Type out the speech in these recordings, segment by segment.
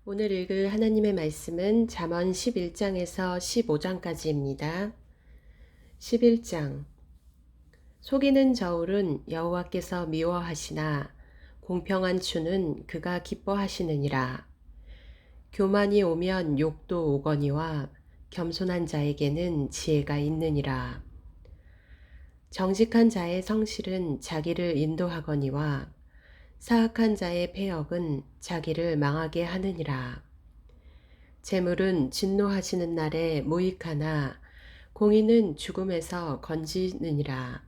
오늘 읽을 하나님의 말씀은 잠언 11장에서 15장까지입니다. 11장. 속이는 저울은 여호와께서 미워하시나 공평한 추는 그가 기뻐하시느니라. 교만이 오면 욕도 오거니와 겸손한 자에게는 지혜가 있느니라. 정직한 자의 성실은 자기를 인도하거니와 사악한 자의 패역은 자기를 망하게 하느니라. 재물은 진노하시는 날에 무익하나 공의는 죽음에서 건지느니라.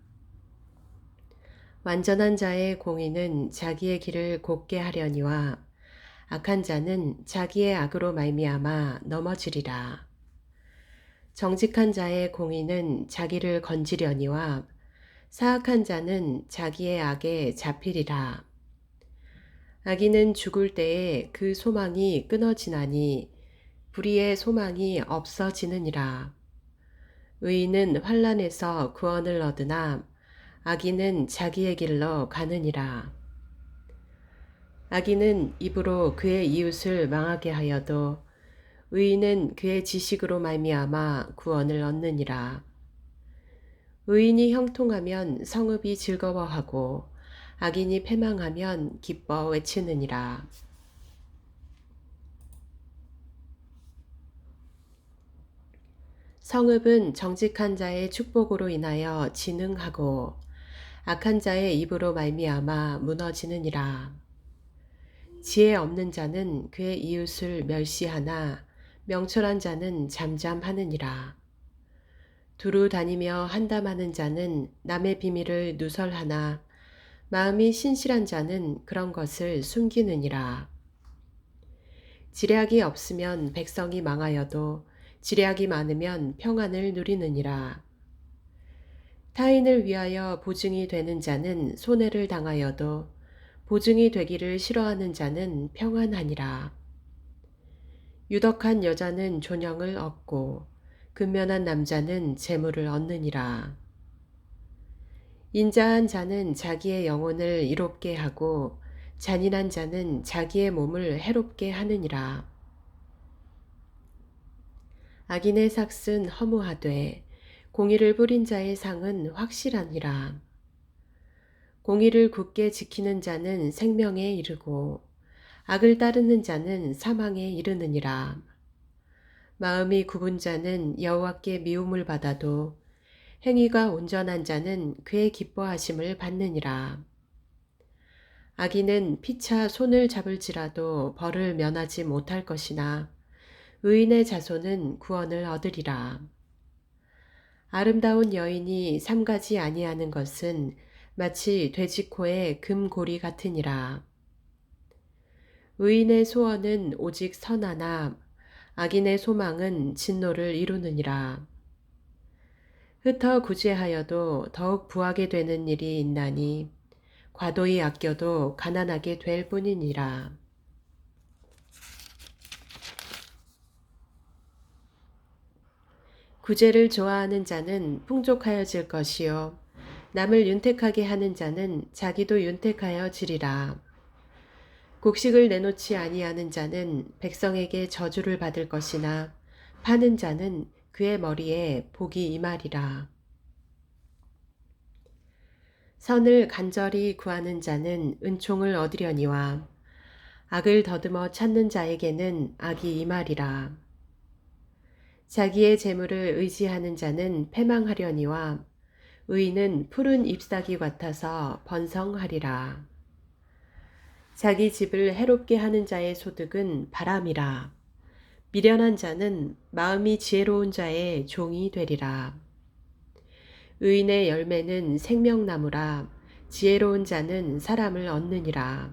완전한 자의 공의는 자기의 길을 곧게 하려니와 악한 자는 자기의 악으로 말미암아 넘어지리라. 정직한 자의 공의는 자기를 건지려니와 사악한 자는 자기의 악에 잡히리라. 악인은 죽을 때에 그 소망이 끊어지나니 불의의 소망이 없어지느니라. 의인은 환난에서 구원을 얻으나 악인은 자기의 길로 가느니라. 악인은 입으로 그의 이웃을 망하게 하여도 의인은 그의 지식으로 말미암아 구원을 얻느니라. 의인이 형통하면 성읍이 즐거워하고 악인이 패망하면 기뻐 외치느니라. 성읍은 정직한 자의 축복으로 인하여 진흥하고 악한 자의 입으로 말미암아 무너지느니라. 지혜 없는 자는 그의 이웃을 멸시하나 명철한 자는 잠잠하느니라. 두루 다니며 한담하는 자는 남의 비밀을 누설하나 마음이 신실한 자는 그런 것을 숨기느니라. 지략이 없으면 백성이 망하여도 지략이 많으면 평안을 누리느니라. 타인을 위하여 보증이 되는 자는 손해를 당하여도 보증이 되기를 싫어하는 자는 평안하니라. 유덕한 여자는 존영을 얻고 근면한 남자는 재물을 얻느니라. 인자한 자는 자기의 영혼을 이롭게 하고 잔인한 자는 자기의 몸을 해롭게 하느니라. 악인의 삭은 허무하되 공의를 뿌린 자의 상은 확실하니라. 공의를 굳게 지키는 자는 생명에 이르고 악을 따르는 자는 사망에 이르느니라. 마음이 굽은 자는 여호와께 미움을 받아도 행위가 온전한 자는 그의 기뻐하심을 받느니라. 악인은 피차 손을 잡을지라도 벌을 면하지 못할 것이나 의인의 자손은 구원을 얻으리라. 아름다운 여인이 삼가지 아니하는 것은 마치 돼지코의 금고리 같으니라. 의인의 소원은 오직 선하나 악인의 소망은 진노를 이루느니라. 흩어 구제하여도 더욱 부하게 되는 일이 있나니 과도히 아껴도 가난하게 될 뿐이니라. 구제를 좋아하는 자는 풍족하여질 것이요 남을 윤택하게 하는 자는 자기도 윤택하여 지리라. 곡식을 내놓지 아니하는 자는 백성에게 저주를 받을 것이나 파는 자는 그의 머리에 복이 임하리라. 선을 간절히 구하는 자는 은총을 얻으려니와 악을 더듬어 찾는 자에게는 악이 임하리라. 자기의 재물을 의지하는 자는 패망하려니와 의인은 푸른 잎사귀 같아서 번성하리라. 자기 집을 해롭게 하는 자의 소득은 바람이라. 미련한 자는 마음이 지혜로운 자의 종이 되리라. 의인의 열매는 생명나무라. 지혜로운 자는 사람을 얻느니라.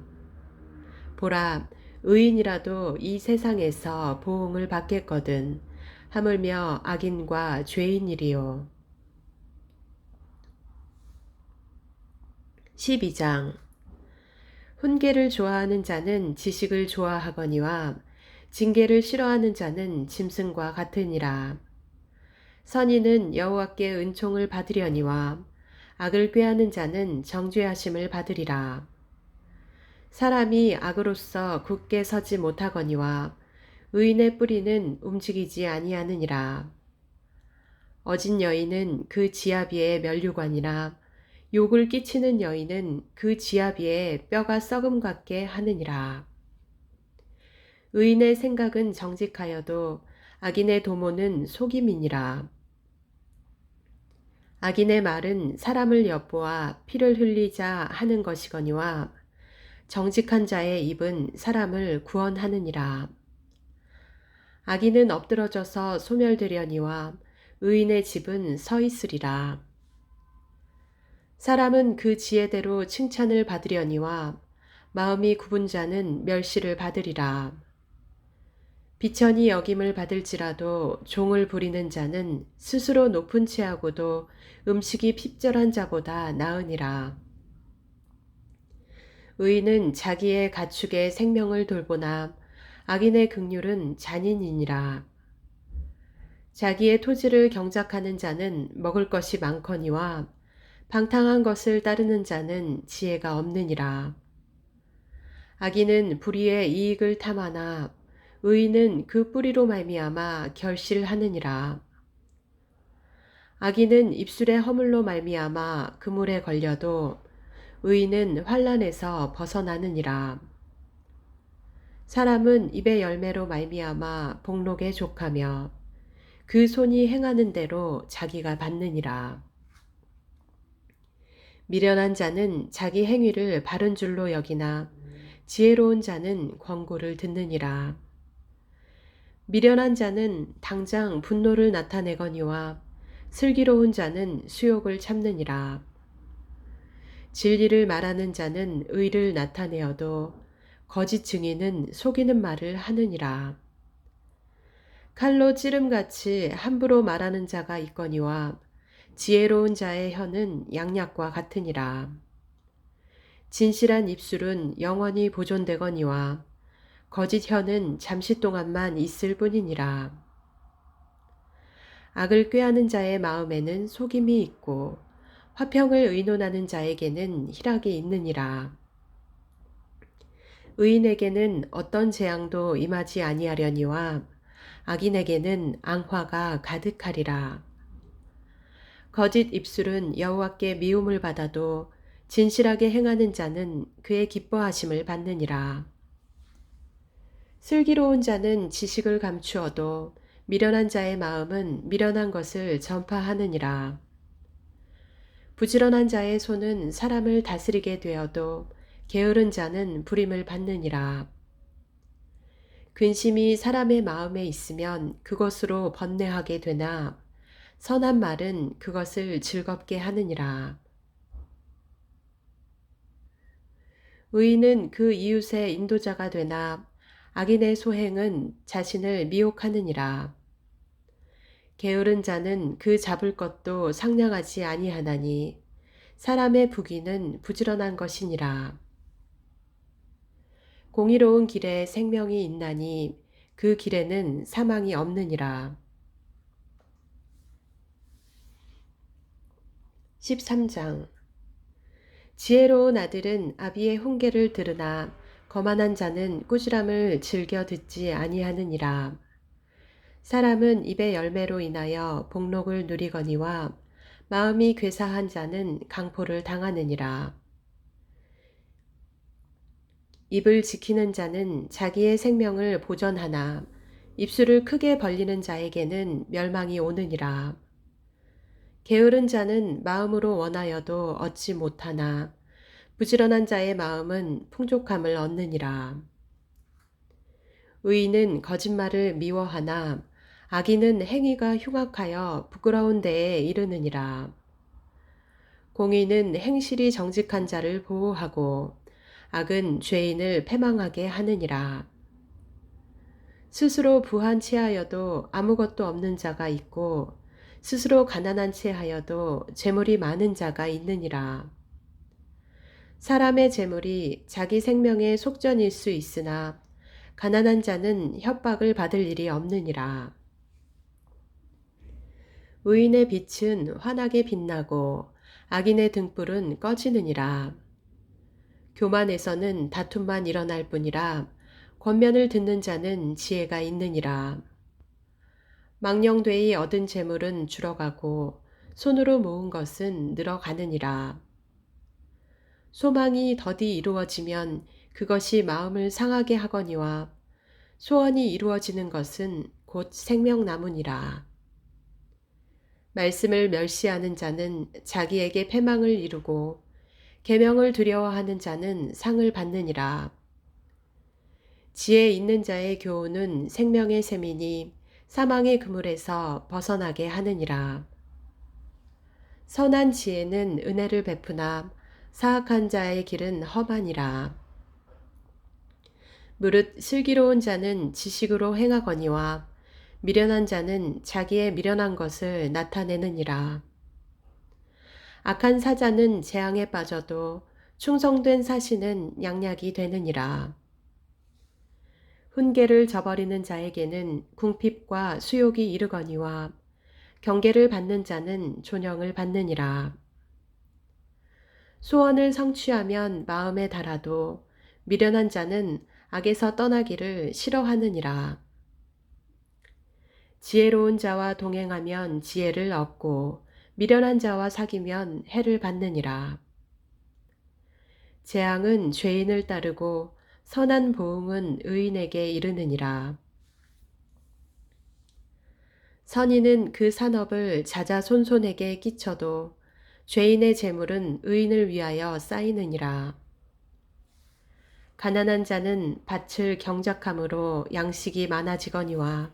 보라, 의인이라도 이 세상에서 보응을 받겠거든 하물며 악인과 죄인이리요. 12장. 훈계를 좋아하는 자는 지식을 좋아하거니와 징계를 싫어하는 자는 짐승과 같으니라. 선인은 여호와께 은총을 받으려니와 악을 꾀하는 자는 정죄하심을 받으리라. 사람이 악으로서 굳게 서지 못하거니와 의인의 뿌리는 움직이지 아니하느니라. 어진 여인은 그 지아비의 면류관이라 욕을 끼치는 여인은 그 지아비의 뼈가 썩음 같게 하느니라. 의인의 생각은 정직하여도 악인의 도모는 속임이니라. 악인의 말은 사람을 엿보아 피를 흘리자 하는 것이거니와 정직한 자의 입은 사람을 구원하느니라. 악인은 엎드러져서 소멸되려니와 의인의 집은 서 있으리라. 사람은 그 지혜대로 칭찬을 받으려니와 마음이 굽은 자는 멸시를 받으리라. 비천이 여김을 받을지라도 종을 부리는 자는 스스로 높은 채하고도 음식이 핍절한 자보다 나으니라. 의인은 자기의 가축의 생명을 돌보나 악인의 긍휼은 잔인이니라. 자기의 토지를 경작하는 자는 먹을 것이 많거니와 방탕한 것을 따르는 자는 지혜가 없느니라. 악인은 불의의 이익을 탐하나 의인은 그 뿌리로 말미암아 결실하느니라. 악인은 입술의 허물로 말미암아 그물에 걸려도 의인은 환난에서 벗어나느니라. 사람은 입의 열매로 말미암아 복록에 족하며 그 손이 행하는 대로 자기가 받느니라. 미련한 자는 자기 행위를 바른 줄로 여기나 지혜로운 자는 권고를 듣느니라. 미련한 자는 당장 분노를 나타내거니와 슬기로운 자는 수욕을 참느니라. 진리를 말하는 자는 의를 나타내어도 거짓 증인은 속이는 말을 하느니라. 칼로 찌름같이 함부로 말하는 자가 있거니와 지혜로운 자의 혀는 양약과 같으니라. 진실한 입술은 영원히 보존되거니와 거짓 혀는 잠시 동안만 있을 뿐이니라. 악을 꾀하는 자의 마음에는 속임이 있고 화평을 의논하는 자에게는 희락이 있느니라. 의인에게는 어떤 재앙도 임하지 아니하려니와 악인에게는 앙화가 가득하리라. 거짓 입술은 여호와께 미움을 받아도 진실하게 행하는 자는 그의 기뻐하심을 받느니라. 슬기로운 자는 지식을 감추어도 미련한 자의 마음은 미련한 것을 전파하느니라. 부지런한 자의 손은 사람을 다스리게 되어도 게으른 자는 부림을 받느니라. 근심이 사람의 마음에 있으면 그것으로 번뇌하게 되나 선한 말은 그것을 즐겁게 하느니라. 의인은 그 이웃의 인도자가 되나 악인의 소행은 자신을 미혹하느니라. 게으른 자는 그 잡을 것도 상냥하지 아니하나니 사람의 부귀는 부지런한 것이니라. 공의로운 길에 생명이 있나니 그 길에는 사망이 없느니라. 13장 지혜로운 아들은 아비의 훈계를 들으나 거만한 자는 꾸지람을 즐겨 듣지 아니하느니라. 사람은 입의 열매로 인하여 복록을 누리거니와 마음이 괴사한 자는 강포를 당하느니라. 입을 지키는 자는 자기의 생명을 보전하나 입술을 크게 벌리는 자에게는 멸망이 오느니라. 게으른 자는 마음으로 원하여도 얻지 못하나 부지런한 자의 마음은 풍족함을 얻느니라. 의인은 거짓말을 미워하나 악인은 행위가 흉악하여 부끄러운 데에 이르느니라. 공의는 행실이 정직한 자를 보호하고 악은 죄인을 패망하게 하느니라. 스스로 부한 채하여도 아무것도 없는 자가 있고 스스로 가난한 채하여도 재물이 많은 자가 있느니라. 사람의 재물이 자기 생명의 속전일 수 있으나 가난한 자는 협박을 받을 일이 없느니라. 의인의 빛은 환하게 빛나고 악인의 등불은 꺼지느니라. 교만에서는 다툼만 일어날 뿐이라 권면을 듣는 자는 지혜가 있느니라. 망령되이 얻은 재물은 줄어가고 손으로 모은 것은 늘어가느니라. 소망이 더디 이루어지면 그것이 마음을 상하게 하거니와 소원이 이루어지는 것은 곧 생명나무니라. 말씀을 멸시하는 자는 자기에게 패망을 이루고 계명을 두려워하는 자는 상을 받느니라. 지혜 있는 자의 교훈은 생명의 샘이니 사망의 그물에서 벗어나게 하느니라. 선한 지혜는 은혜를 베푸나 사악한 자의 길은 험하니라. 무릇 슬기로운 자는 지식으로 행하거니와 미련한 자는 자기의 미련한 것을 나타내느니라. 악한 사자는 재앙에 빠져도 충성된 사신은 양약이 되느니라. 훈계를 저버리는 자에게는 궁핍과 수욕이 이르거니와 경계를 받는 자는 존영을 받느니라. 소원을 성취하면 마음에 달아도 미련한 자는 악에서 떠나기를 싫어하느니라. 지혜로운 자와 동행하면 지혜를 얻고 미련한 자와 사귀면 해를 받느니라. 재앙은 죄인을 따르고 선한 보응은 의인에게 이르느니라. 선인은 그 산업을 자자손손에게 끼쳐도 죄인의 재물은 의인을 위하여 쌓이느니라. 가난한 자는 밭을 경작함으로 양식이 많아지거니와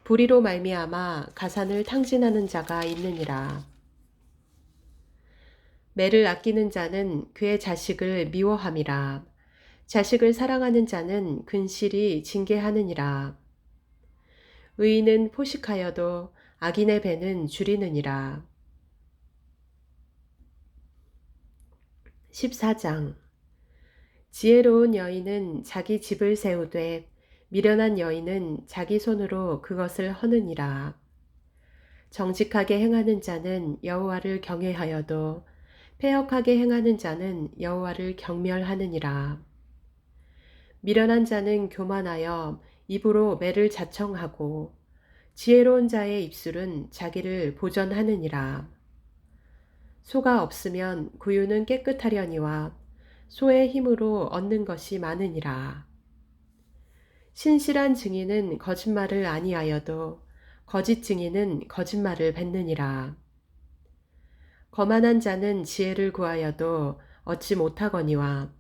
불의로 말미암아 가산을 탕진하는 자가 있느니라. 매를 아끼는 자는 그의 자식을 미워함이라. 자식을 사랑하는 자는 근실이 징계하느니라. 의인은 포식하여도 악인의 배는 줄이느니라. 14장. 지혜로운 여인은 자기 집을 세우되 미련한 여인은 자기 손으로 그것을 허느니라. 정직하게 행하는 자는 여호와를 경외하여도 패역하게 행하는 자는 여호와를 경멸하느니라. 미련한 자는 교만하여 입으로 매를 자청하고 지혜로운 자의 입술은 자기를 보전하느니라. 소가 없으면 구유는 깨끗하려니와 소의 힘으로 얻는 것이 많으니라. 신실한 증인은 거짓말을 아니하여도 거짓 증인은 거짓말을 뱉느니라. 거만한 자는 지혜를 구하여도 얻지 못하거니와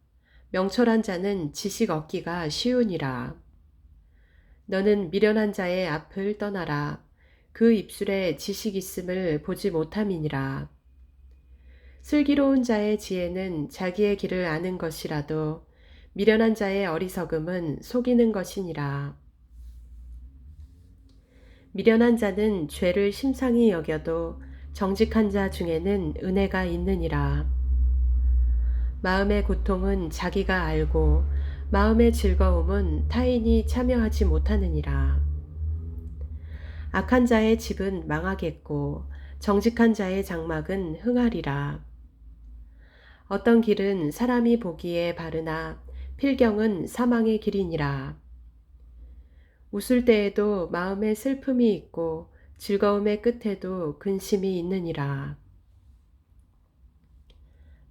명철한 자는 지식 얻기가 쉬우니라. 너는 미련한 자의 앞을 떠나라. 그 입술에 지식 있음을 보지 못함이니라. 슬기로운 자의 지혜는 자기의 길을 아는 것이라도 미련한 자의 어리석음은 속이는 것이니라. 미련한 자는 죄를 심상히 여겨도 정직한 자 중에는 은혜가 있느니라. 마음의 고통은 자기가 알고 마음의 즐거움은 타인이 참여하지 못하느니라. 악한 자의 집은 망하겠고 정직한 자의 장막은 흥하리라. 어떤 길은 사람이 보기에 바르나 필경은 사망의 길이니라. 웃을 때에도 마음에 슬픔이 있고 즐거움의 끝에도 근심이 있느니라.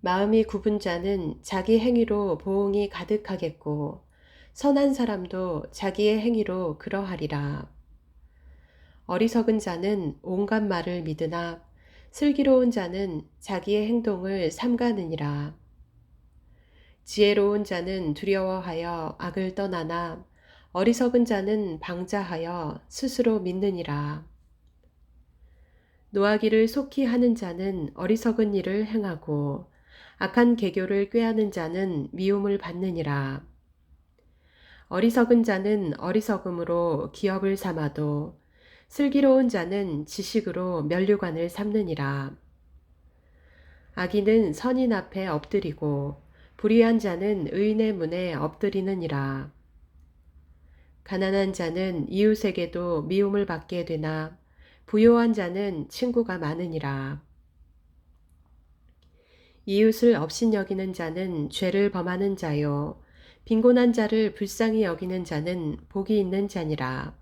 마음이 굽은 자는 자기 행위로 보응이 가득하겠고 선한 사람도 자기의 행위로 그러하리라. 어리석은 자는 온갖 말을 믿으나 슬기로운 자는 자기의 행동을 삼가느니라. 지혜로운 자는 두려워하여 악을 떠나나 어리석은 자는 방자하여 스스로 믿느니라. 노하기를 속히 하는 자는 어리석은 일을 행하고 악한 계교를 꾀하는 자는 미움을 받느니라. 어리석은 자는 어리석음으로 기업을 삼아도 슬기로운 자는 지식으로 면류관을 삼느니라. 악인은 선인 앞에 엎드리고 불의한 자는 의인의 문에 엎드리느니라. 가난한 자는 이웃에게도 미움을 받게 되나 부요한 자는 친구가 많으니라. 이웃을 업신여기는 자는 죄를 범하는 자요. 빈곤한 자를 불쌍히 여기는 자는 복이 있는 자니라.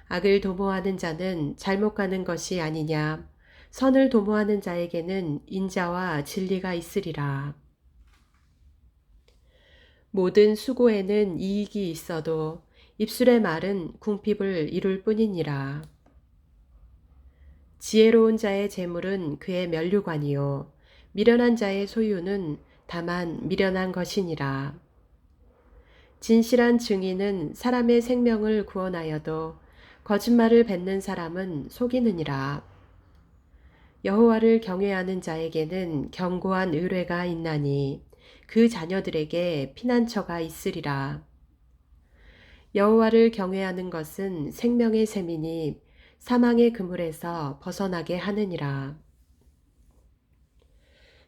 악을 도모하는 자는 잘못 가는 것이 아니냐. 선을 도모하는 자에게는 인자와 진리가 있으리라. 모든 수고에는 이익이 있어도 입술의 말은 궁핍을 이룰 뿐이니라. 지혜로운 자의 재물은 그의 면류관이요 미련한 자의 소유는 다만 미련한 것이니라. 진실한 증인은 사람의 생명을 구원하여도 거짓말을 뱉는 사람은 속이느니라. 여호와를 경외하는 자에게는 견고한 의뢰가 있나니 그 자녀들에게 피난처가 있으리라. 여호와를 경외하는 것은 생명의 셈이니 사망의 그물에서 벗어나게 하느니라.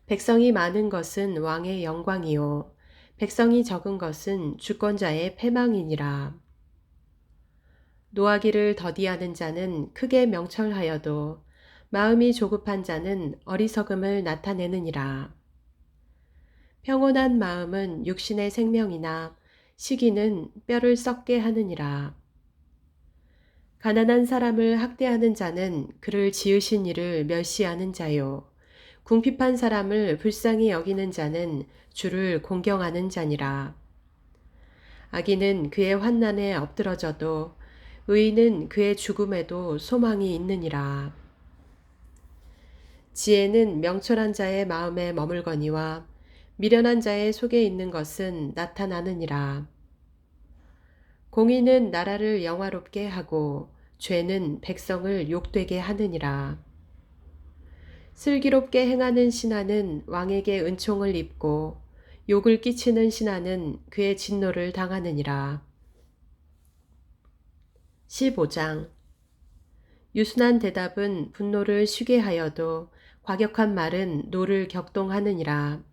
백성이 많은 것은 왕의 영광이요 백성이 적은 것은 주권자의 패망이니라. 노하기를 더디하는 자는 크게 명철하여도 마음이 조급한 자는 어리석음을 나타내느니라. 평온한 마음은 육신의 생명이나 시기는 뼈를 썩게 하느니라. 가난한 사람을 학대하는 자는 그를 지으신 이를 멸시하는 자요. 궁핍한 사람을 불쌍히 여기는 자는 주를 공경하는 자니라. 악인은 그의 환난에 엎드러져도 의인은 그의 죽음에도 소망이 있느니라. 지혜는 명철한 자의 마음에 머물거니와 미련한 자의 속에 있는 것은 나타나느니라. 공의는 나라를 영화롭게 하고 죄는 백성을 욕되게 하느니라. 슬기롭게 행하는 신하는 왕에게 은총을 입고 욕을 끼치는 신하는 그의 진노를 당하느니라. 15장 유순한 대답은 분노를 쉬게 하여도 과격한 말은 노를 격동하느니라.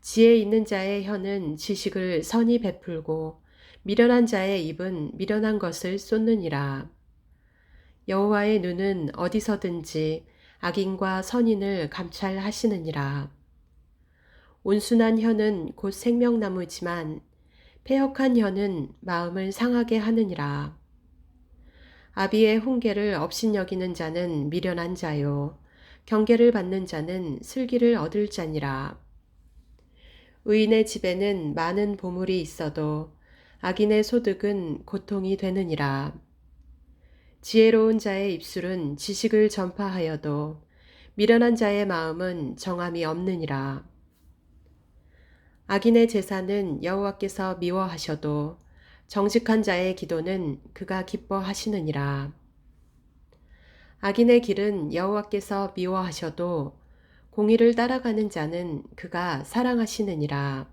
지혜 있는 자의 혀는 지식을 선히 베풀고 미련한 자의 입은 미련한 것을 쏟느니라. 여호와의 눈은 어디서든지 악인과 선인을 감찰하시느니라. 온순한 혀는 곧 생명나무지만 패역한 혀는 마음을 상하게 하느니라. 아비의 훈계를 업신여기는 자는 미련한 자요 경계를 받는 자는 슬기를 얻을 자니라. 의인의 집에는 많은 보물이 있어도 악인의 소득은 고통이 되느니라. 지혜로운 자의 입술은 지식을 전파하여도 미련한 자의 마음은 정함이 없느니라. 악인의 제사는 여호와께서 미워하셔도 정직한 자의 기도는 그가 기뻐하시느니라. 악인의 길은 여호와께서 미워하셔도 공의를 따라가는 자는 그가 사랑하시느니라.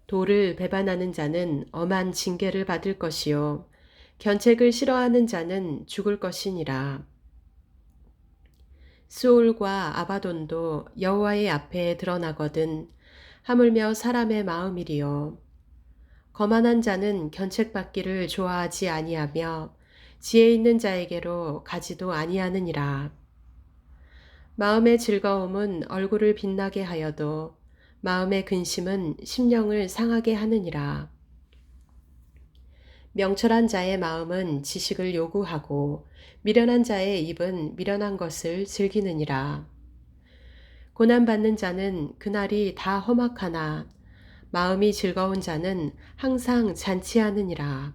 도를 배반하는 자는 엄한 징계를 받을 것이요 견책을 싫어하는 자는 죽을 것이니라. 스올과 아바돈도 여호와의 앞에 드러나거든 하물며 사람의 마음이리요. 거만한 자는 견책받기를 좋아하지 아니하며 지혜 있는 자에게로 가지도 아니하느니라. 마음의 즐거움은 얼굴을 빛나게 하여도 마음의 근심은 심령을 상하게 하느니라. 명철한 자의 마음은 지식을 요구하고 미련한 자의 입은 미련한 것을 즐기느니라. 고난받는 자는 그날이 다 험악하나 마음이 즐거운 자는 항상 잔치하느니라.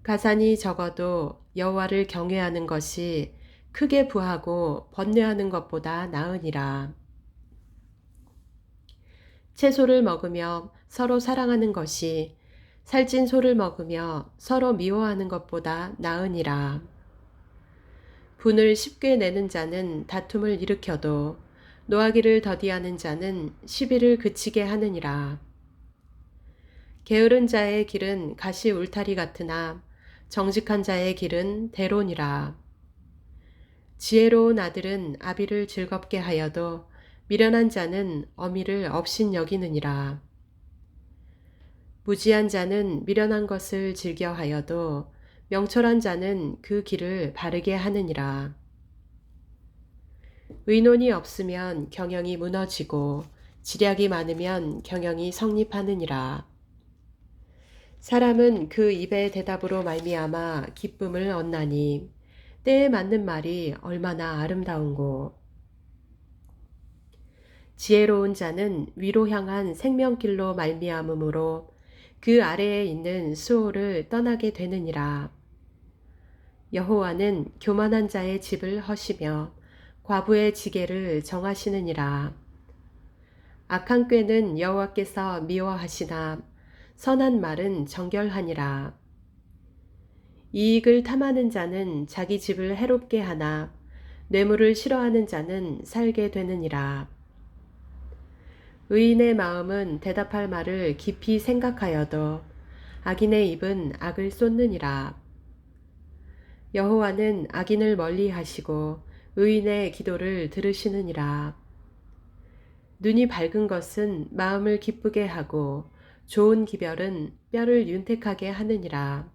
가산이 적어도 여호와를 경외하는 것이 크게 부하고 번뇌하는 것보다 나으니라. 채소를 먹으며 서로 사랑하는 것이 살찐 소를 먹으며 서로 미워하는 것보다 나으니라. 분을 쉽게 내는 자는 다툼을 일으켜도 노하기를 더디하는 자는 시비를 그치게 하느니라. 게으른 자의 길은 가시 울타리 같으나 정직한 자의 길은 대론이라. 지혜로운 아들은 아비를 즐겁게 하여도 미련한 자는 어미를 업신여기느니라. 무지한 자는 미련한 것을 즐겨하여도 명철한 자는 그 길을 바르게 하느니라. 의논이 없으면 경영이 무너지고 지략이 많으면 경영이 성립하느니라. 사람은 그 입의 대답으로 말미암아 기쁨을 얻나니 때에 맞는 말이 얼마나 아름다운고. 지혜로운 자는 위로 향한 생명길로 말미암음으로 그 아래에 있는 수호를 떠나게 되느니라. 여호와는 교만한 자의 집을 허시며 과부의 지게를 정하시느니라. 악한 꾀는 여호와께서 미워하시나 선한 말은 정결하니라. 이익을 탐하는 자는 자기 집을 해롭게 하나 뇌물을 싫어하는 자는 살게 되느니라. 의인의 마음은 대답할 말을 깊이 생각하여도 악인의 입은 악을 쏟느니라. 여호와는 악인을 멀리하시고 의인의 기도를 들으시느니라. 눈이 밝은 것은 마음을 기쁘게 하고 좋은 기별은 뼈를 윤택하게 하느니라.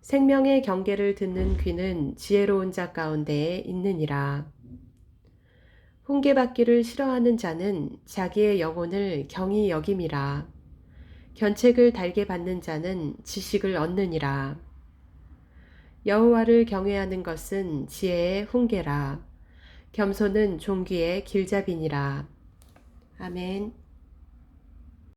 생명의 경계를 듣는 귀는 지혜로운 자 가운데에 있느니라. 훈계받기를 싫어하는 자는 자기의 영혼을 경히 여김이라. 견책을 달게 받는 자는 지식을 얻느니라. 여호와를 경외하는 것은 지혜의 훈계라. 겸손은 종기의 길잡이니라. 아멘.